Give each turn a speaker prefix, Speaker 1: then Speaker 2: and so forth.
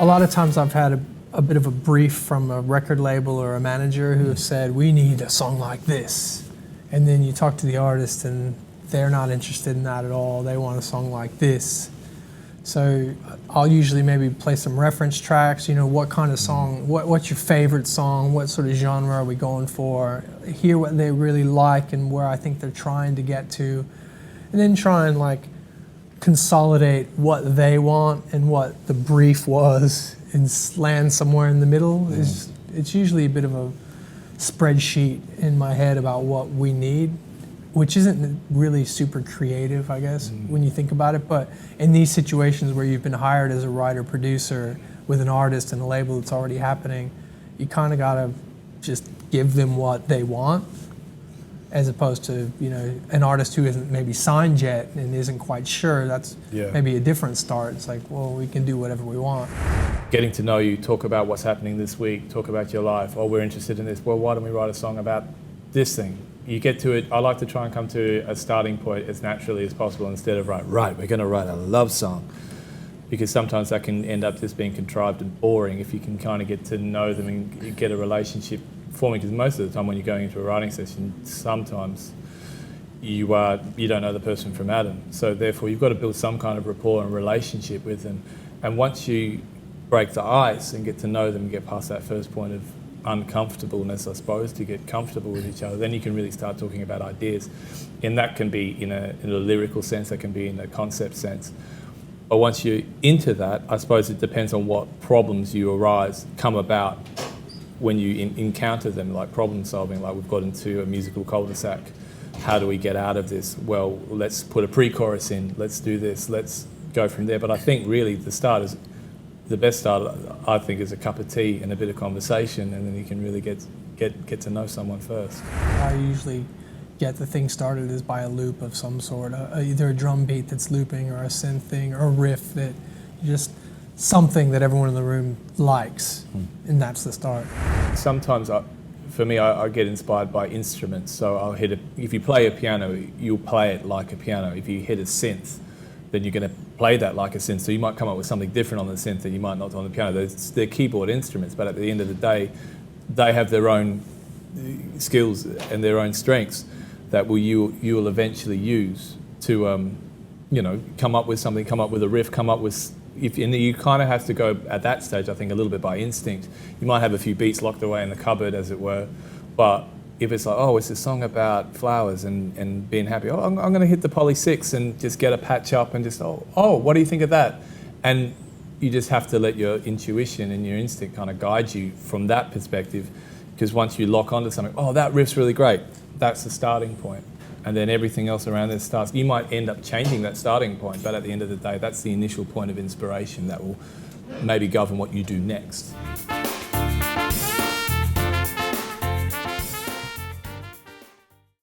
Speaker 1: a lot of times I've had a bit of a brief from a record label or a manager who have said, we need a song like this. And then you talk to the artist and they're not interested in that at all. They want a song like this. So I'll usually maybe play some reference tracks, you know, what kind of song, what's your favorite song, what sort of genre are we going for, hear what they really like and where I think they're trying to get to, and then try and like consolidate what they want and what the brief was and land somewhere in the middle. It's usually a bit of a spreadsheet in my head about what we need, which isn't really super creative, I guess, when you think about it. But in these situations where you've been hired as a writer-producer with an artist and a label that's already happening, you kind of got to just give them what they want, as opposed to, you know, an artist who isn't maybe signed yet and isn't quite sure. That's maybe a different start. It's like, well, we can do whatever we want.
Speaker 2: Getting to know you, talk about what's happening this week, talk about your life. Oh, we're interested in this. Well, why don't we write a song about this thing? You get to it. I like to try and come to a starting point as naturally as possible instead of right, we're going to write a love song, because sometimes that can end up just being contrived and boring if you can kind of get to know them and get a relationship forming. Because most of the time when you're going into a writing session, sometimes you don't know the person from Adam. So therefore you've got to build some kind of rapport and relationship with them. And once you break the ice and get to know them and get past that first point of uncomfortableness, I suppose, to get comfortable with each other, then you can really start talking about ideas. And that can be in a lyrical sense, that can be in a concept sense. But once you're into that, I suppose it depends on what problems come about when you encounter them, like problem solving, like we've got into a musical cul-de-sac. How do we get out of this? Well, let's put a pre-chorus in, let's do this, let's go from there. But I think really the best start, I think, is a cup of tea and a bit of conversation, and then you can really get to know someone first.
Speaker 1: I usually get the thing started is by a loop of some sort, either a drum beat that's looping or a synth thing or a riff that just something that everyone in the room likes, and that's the start.
Speaker 2: Sometimes for me, I get inspired by instruments. So if you play a piano, you'll play it like a piano. If you hit a synth, then you're going to play that like a synth. So you might come up with something different on the synth that you might not on the piano. They're keyboard instruments, but at the end of the day, they have their own skills and their own strengths that you will eventually use to, come up with something, come up with a riff, and you kind of have to go at that stage, I think, a little bit by instinct. You might have a few beats locked away in the cupboard, as it were, but if it's like, oh, it's a song about flowers and being happy, I'm going to hit the Poly 6 and just get a patch up and just, what do you think of that? And you just have to let your intuition and your instinct kind of guide you from that perspective, because once you lock onto something, that riff's really great, that's the starting point. And then everything else around it starts. You might end up changing that starting point, but at the end of the day, that's the initial point of inspiration that will maybe govern what you do next.